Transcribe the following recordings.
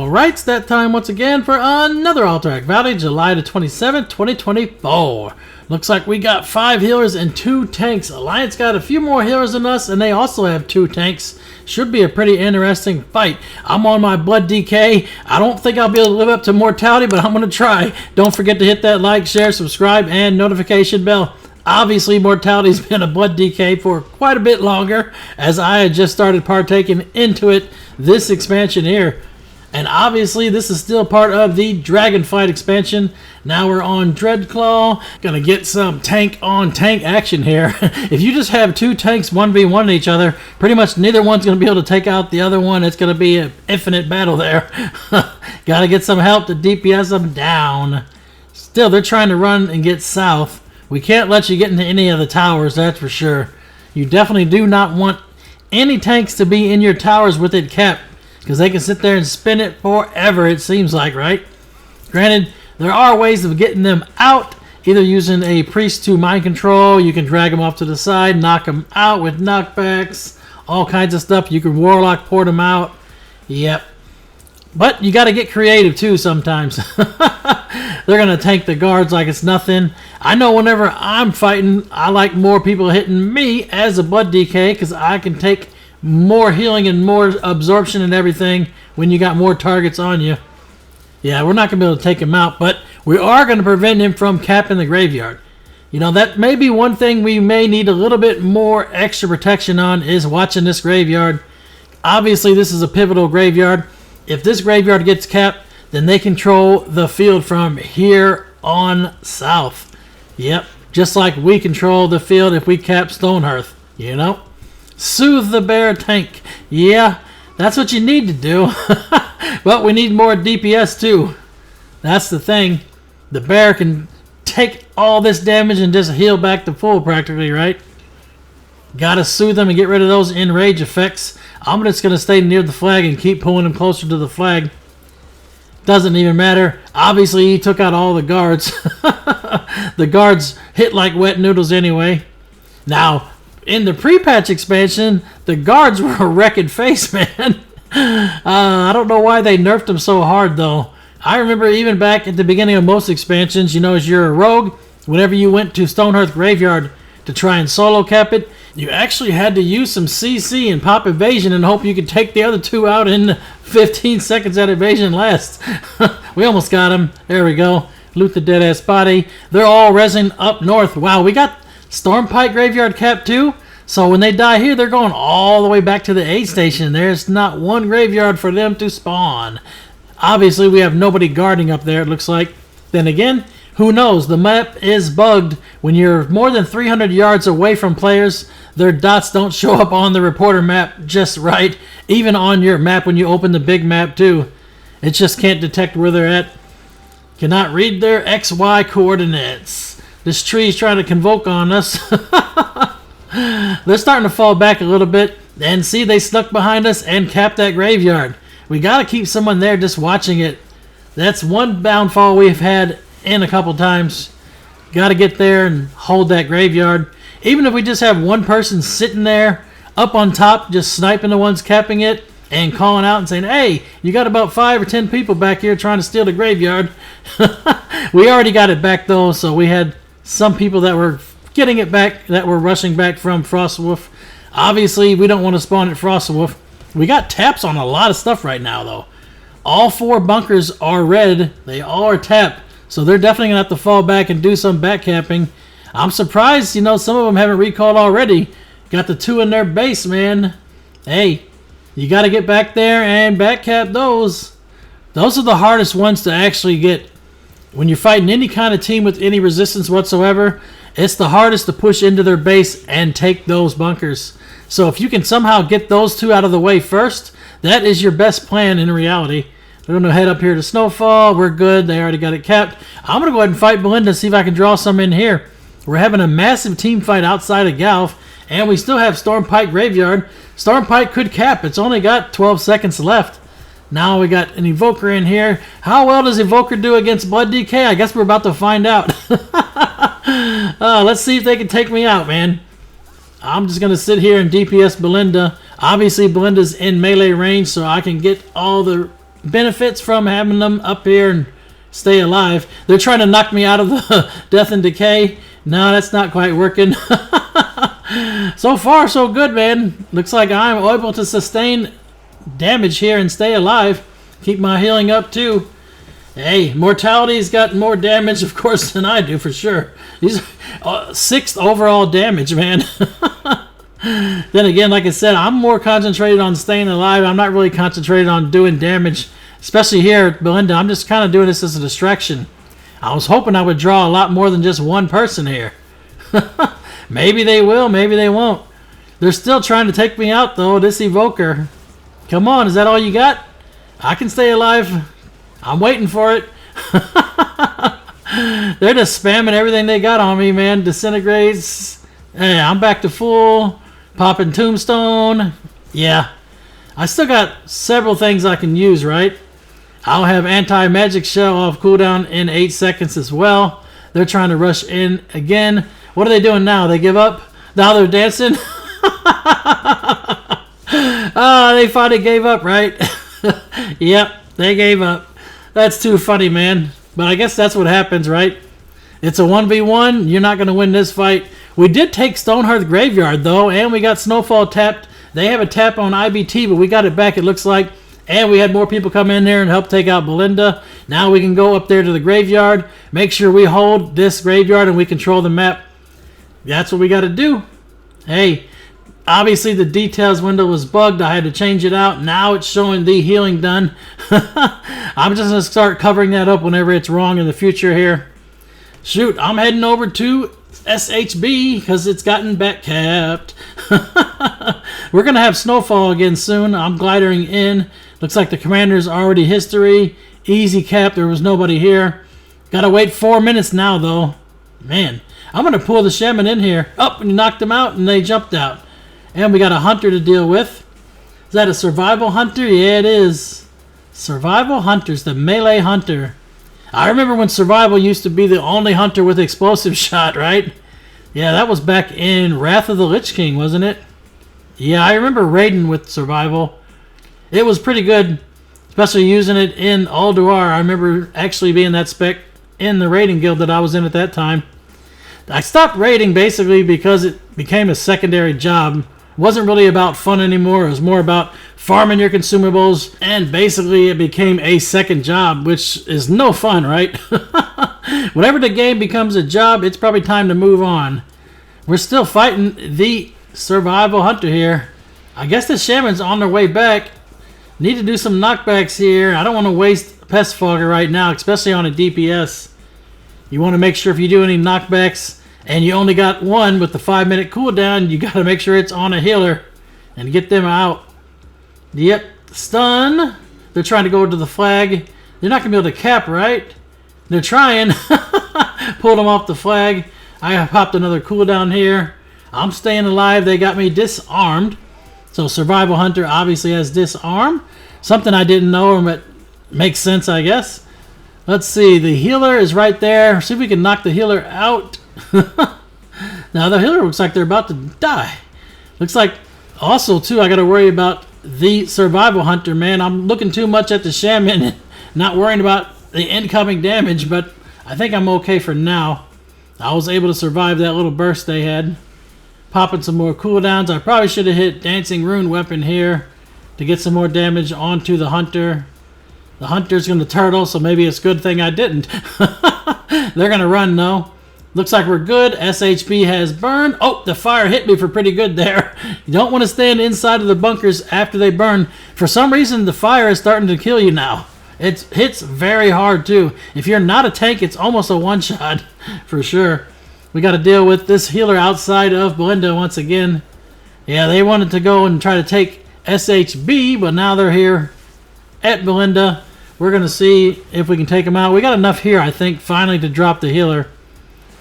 Alright, it's that time once again for another Alterac Valley, July the 27th, 2024. Looks like we got 5 healers and 2 tanks. Alliance got a few more healers than us, and they also have 2 tanks. Should be a pretty interesting fight. I'm on my blood DK. I don't think I'll be able to live up to mortality, but I'm going to try. Don't forget to hit that like, share, subscribe, and notification bell. Obviously, mortality's been a blood DK for quite a bit longer, as I had just started partaking into it this expansion here. And obviously, this is still part of the Dragonflight expansion. Now we're on Dreadclaw. Gonna get some tank-on-tank action here. If you just have 2 tanks 1v1 each other, pretty much neither one's gonna be able to take out the other one. It's gonna be an infinite battle there. Gotta get some help to DPS them down. Still, they're trying to run and get south. We can't let you get into any of the towers, that's for sure. You definitely do not want any tanks to be in your towers with it capped, because they can sit there and spin it forever, it seems like, right? Granted, there are ways of getting them out, either using a priest to mind control. You can drag them off to the side, knock them out with knockbacks, all kinds of stuff. You can warlock port them out. Yep. But you got to get creative too sometimes. They're going to tank the guards like it's nothing. I know whenever I'm fighting, I like more people hitting me as a blood DK, because I can take more healing and more absorption and everything when you got more targets on you. Yeah, we're not going to be able to take him out, but we are going to prevent him from capping the graveyard. You know, that may be one thing we may need a little bit more extra protection on, is watching this graveyard. Obviously, this is a pivotal graveyard. If this graveyard gets capped, then they control the field from here on south. Yep, just like we control the field if we cap Stonehearth, you know? Soothe the bear tank. Yeah, that's what you need to do. But we need more DPS too. That's the thing. The bear can take all this damage and just heal back to full practically, right? Gotta soothe them and get rid of those enrage effects. I'm just gonna stay near the flag and keep pulling them closer to the flag. Doesn't even matter. Obviously, he took out all the guards. The guards hit like wet noodles anyway. Now, in the pre-patch expansion, the guards were a wrecking face, man. I don't know why they nerfed them so hard, though. I remember even back at the beginning of most expansions, you know, as you're a rogue, whenever you went to Stonehearth Graveyard to try and solo cap it, you actually had to use some CC and pop evasion and hope you could take the other 2 out in 15 seconds that evasion lasts. We almost got him. There we go. Loot the dead-ass body. They're all resin up north. Wow, we got Stormpike Graveyard cap too. So when they die here, they're going all the way back to the aid station. There's not one graveyard for them to spawn. Obviously, we have nobody guarding up there, it looks like. Then again, who knows? The map is bugged. When you're more than 300 yards away from players, their dots don't show up on the reporter map just right. Even on your map when you open the big map too. It just can't detect where they're at. Cannot read their XY coordinates. This tree's trying to convoke on us. They're starting to fall back a little bit. And see, they snuck behind us and capped that graveyard. We got to keep someone there just watching it. That's one downfall we've had in a couple times. Got to get there and hold that graveyard. Even if we just have one person sitting there up on top, just sniping the ones capping it and calling out and saying, hey, you got about 5 or 10 people back here trying to steal the graveyard. We already got it back, though, so we had some people that were getting it back, that were rushing back from Frostwolf. Obviously, we don't want to spawn at Frostwolf. We got taps on a lot of stuff right now, though. All 4 bunkers are red. They all are tapped. So they're definitely going to have to fall back and do some back capping. I'm surprised, you know, some of them haven't recalled already. Got the 2 in their base, man. Hey, you got to get back there and back cap those. Those are the hardest ones to actually get. When you're fighting any kind of team with any resistance whatsoever, it's the hardest to push into their base and take those bunkers. So if you can somehow get those 2 out of the way first, that is your best plan in reality. We're going to head up here to Snowfall. We're good. They already got it capped. I'm going to go ahead and fight Balinda, see if I can draw some in here. We're having a massive team fight outside of Galf, and we still have Stormpike Graveyard. Stormpike could cap. It's only got 12 seconds left. Now we got an Evoker in here. How well does Evoker do against Blood DK? I guess we're about to find out. Let's see if they can take me out, man. I'm just going to sit here and DPS Balinda. Obviously, Balinda's in melee range, so I can get all the benefits from having them up here and stay alive. They're trying to knock me out of the death and decay. No, that's not quite working. So far, so good, man. Looks like I'm able to sustain damage here and stay alive. Keep my healing up, too. Hey, Mortality's got more damage, of course, than I do, for sure. He's 6th overall damage, man. Then again, like I said, I'm more concentrated on staying alive. I'm not really concentrated on doing damage, especially here at Balinda. I'm just kind of doing this as a distraction. I was hoping I would draw a lot more than just one person here. Maybe they will, maybe they won't. They're still trying to take me out, though, this Evoker. Come on, is that all you got? I can stay alive. I'm waiting for it. They're just spamming everything they got on me, man. Disintegrates. Hey, I'm back to full. Popping Tombstone. Yeah. I still got several things I can use, right? I'll have Anti-Magic Shell off cooldown in 8 seconds as well. They're trying to rush in again. What are they doing now? They give up? Now they're dancing? They finally gave up, right? Yep, they gave up. That's too funny, man. But I guess that's what happens, right? It's a 1v1. You're not going to win this fight. We did take Stonehearth Graveyard, though, and we got Snowfall tapped. They have a tap on IBT, but we got it back, it looks like. And we had more people come in there and help take out Balinda. Now we can go up there to the graveyard, make sure we hold this graveyard, and we control the map. That's what we got to do. Hey, obviously the details window was bugged. I had to change it out. Now it's showing the healing done. I'm just going to start covering that up whenever it's wrong in the future here. Shoot, I'm heading over to SHB because it's gotten back capped. We're going to have Snowfall again soon. I'm glidering in. Looks like the commander's already history. Easy cap. There was nobody here. Got to wait 4 minutes now, though. Man, I'm going to pull the shaman in here. Up, and knocked them out, and they jumped out. And we got a hunter to deal with. Is that a survival hunter? Yeah, it is. Survival hunters, the melee hunter. I remember when survival used to be the only hunter with explosive shot, right? Yeah, that was back in Wrath of the Lich King, wasn't it? Yeah, I remember raiding with survival. It was pretty good, especially using it in Ulduar. I remember actually being that spec in the raiding guild that I was in at that time. I stopped raiding basically because it became a secondary job. It wasn't really about fun anymore. It was more about farming your consumables, and basically it became a second job, which is no fun, right? Whenever the game becomes a job, it's probably time to move on. We're still fighting the survival hunter here. I guess the shaman's on their way back. Need to do some knockbacks here. I don't want to waste Pest Fogger right now, especially on a DPS. You want to make sure if you do any knockbacks and you only got one with the 5-minute cooldown, you got to make sure it's on a healer and get them out. Yep, stun. They're trying to go to the flag. They're not going to be able to cap, right? They're trying. Pulled them off the flag. I popped another cooldown here. I'm staying alive. They got me disarmed. So Survival Hunter obviously has disarm. Something I didn't know, but makes sense, I guess. Let's see. The healer is right there. See if we can knock the healer out. Now the healer looks like they're about to die. Looks like also, too, I got to worry about the Survival Hunter, man. I'm looking too much at the shaman and not worrying about the incoming damage, but I think I'm okay for now. I was able to survive that little burst they had. Popping some more cooldowns. I probably should have hit Dancing Rune Weapon here to get some more damage onto the hunter. The hunter's going to turtle, so maybe it's a good thing I didn't. They're going to run, though. Looks like we're good. SHB has burned. Oh, the fire hit me for pretty good there. You don't want to stand inside of the bunkers after they burn. For some reason, the fire is starting to kill you now. It hits very hard, too. If you're not a tank, it's almost a one-shot for sure. We got to deal with this healer outside of Balinda once again. Yeah, they wanted to go and try to take SHB, but now they're here at Balinda. We're going to see if we can take them out. We got enough here, I think, finally to drop the healer.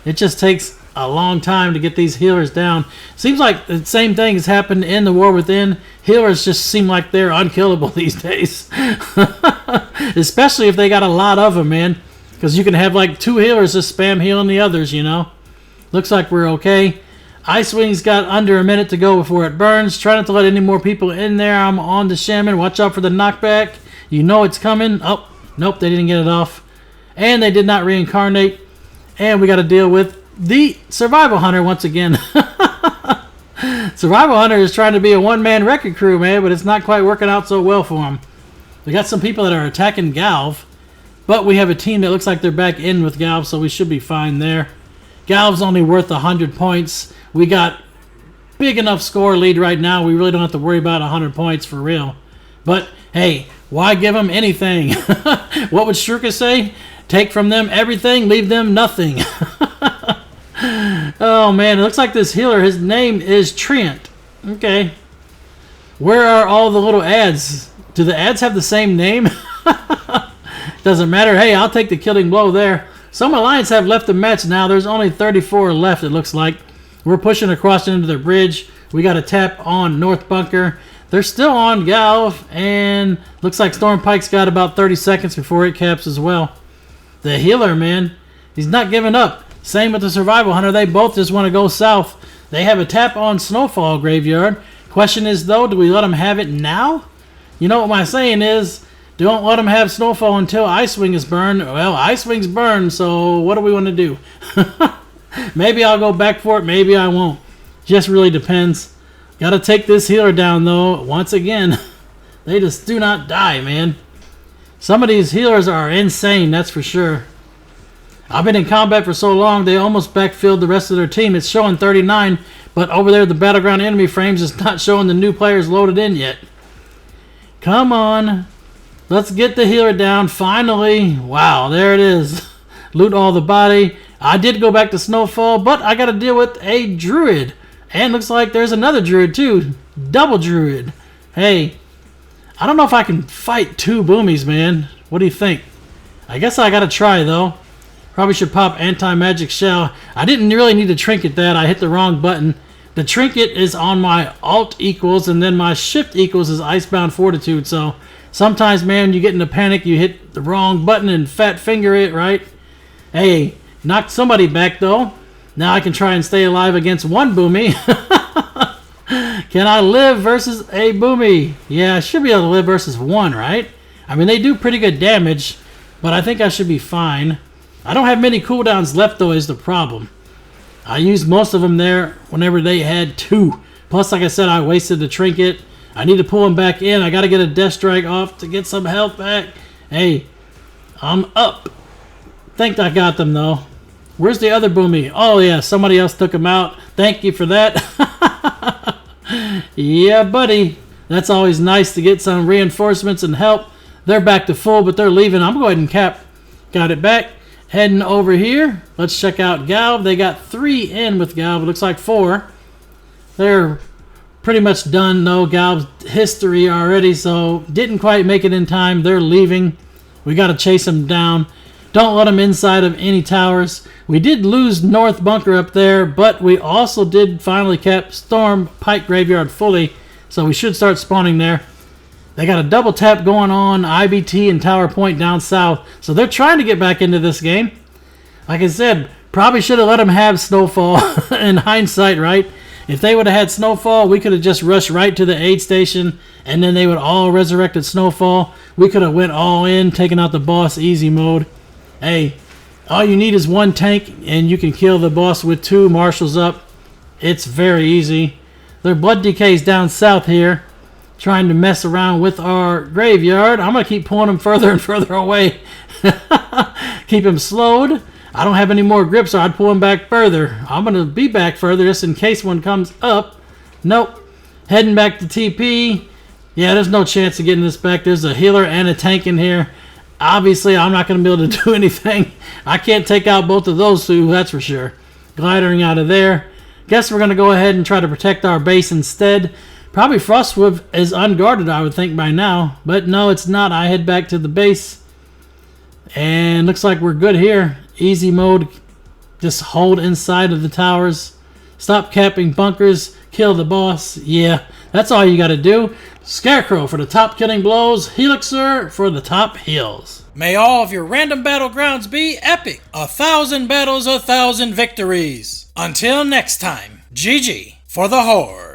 It just takes a long time to get these healers down. Seems like the same thing has happened in the War Within. Healers just seem like they're unkillable these days. Especially if they got a lot of them, man. Because you can have like 2 healers just spam healing the others, you know. Looks like we're okay. Icewing's got under a minute to go before it burns. Try not to let any more people in there. I'm on the shaman. Watch out for the knockback. You know it's coming. Oh, nope, they didn't get it off. And they did not reincarnate. And we got to deal with the Survival Hunter once again. Survival Hunter is trying to be a one-man wrecking crew, man, but it's not quite working out so well for him. We got some people that are attacking Galv, but we have a team that looks like they're back in with Galv, so we should be fine there. Galv's only worth 100 points. We got big enough score lead right now. We really don't have to worry about 100 points for real. But, hey, why give them anything? What would Shruka say? Take from them everything, leave them nothing. Oh, man, it looks like this healer, his name is Trent. Okay. Where are all the little ads? Do the ads have the same name? Doesn't matter. Hey, I'll take the killing blow there. Some Alliance have left the match now. There's only 34 left, it looks like. We're pushing across into the bridge. We got a tap on North Bunker. They're still on Galv, and looks like Stormpike's got about 30 seconds before it caps as well. The healer, man, he's not giving up. Same with the Survival Hunter. They both just want to go south. They have a tap on Snowfall Graveyard. Question is, though, do we let them have it now? You know what my saying is, don't let them have Snowfall until Icewing is burned. Well, Icewing's burned, so what do we want to do? Maybe I'll go back for it. Maybe I won't. Just really depends. Got to take this healer down, though. Once again, they just do not die, man. Some of these healers are insane, that's for sure. I've been in combat for so long, they almost backfilled the rest of their team. It's showing 39, but over there the Battleground enemy frames is not showing the new players loaded in yet. Come on. Let's get the healer down, finally. Wow, there it is. Loot all the body. I did go back to Snowfall, but I got to deal with a Druid. And looks like there's another Druid too. Double Druid. Hey, I don't know if I can fight two boomies, man. What do you think? I guess I got to try, though. Probably should pop Anti-Magic Shell. I didn't really need to trinket that. I hit the wrong button. The trinket is on my Alt equals, and then my Shift equals is Icebound Fortitude. So sometimes, man, you get in a panic, you hit the wrong button and fat finger it, right? Hey, knocked somebody back, though. Now I can try and stay alive against one boomy. Can I live versus a boomy? Yeah, I should be able to live versus one, right? I mean, they do pretty good damage, but I think I should be fine. I don't have many cooldowns left, though, is the problem. I used most of them there whenever they had two. Plus, like I said, I wasted the trinket. I need to pull them back in. I got to get a Death Strike off to get some health back. Hey, I'm up. Think I got them, though. Where's the other boomy? Oh, yeah, somebody else took him out. Thank you for that. Yeah, buddy. That's always nice to get some reinforcements and help. They're back to full, but they're leaving. I'm going to go ahead and cap. Got it back. Heading over here. Let's check out Galv. They got 3 in with Galv. It looks like 4. They're pretty much done, though. Galv's history already, so didn't quite make it in time. They're leaving. We got to chase them down. Don't let them inside of any towers. We did lose North Bunker up there, but we also did finally cap Stormpike Graveyard fully, so we should start spawning there. They got a double tap going on, IBT and Tower Point down south, so they're trying to get back into this game. Like I said, probably should have let them have Snowfall in hindsight, right? If they would have had Snowfall, we could have just rushed right to the aid station, and then they would all resurrected Snowfall. We could have went all in, taken out the boss easy mode. Hey, all you need is 1 tank, and you can kill the boss with 2 marshals up. It's very easy. Their blood decays down south here, trying to mess around with our graveyard. I'm going to keep pulling them further and further away. Keep him slowed. I don't have any more grip, so I'd pull him back further. I'm going to be back further just in case one comes up. Nope. Heading back to TP. Yeah, there's no chance of getting this back. There's a healer and a tank in here. Obviously, I'm not going to be able to do anything. I can't take out both of those two, that's for sure. Glidering out of there. Guess we're going to go ahead and try to protect our base instead. Probably Frostwolf is unguarded, I would think, by now. But no, it's not. I head back to the base. And looks like we're good here. Easy mode. Just hold inside of the towers. Stop capping bunkers. Kill the boss. Yeah, that's all you got to do. Scarecrow for the top killing blows. Helixer for the top heals. May all of your random battlegrounds be epic. 1,000 battles, 1,000 victories. Until next time, GG for the Horde.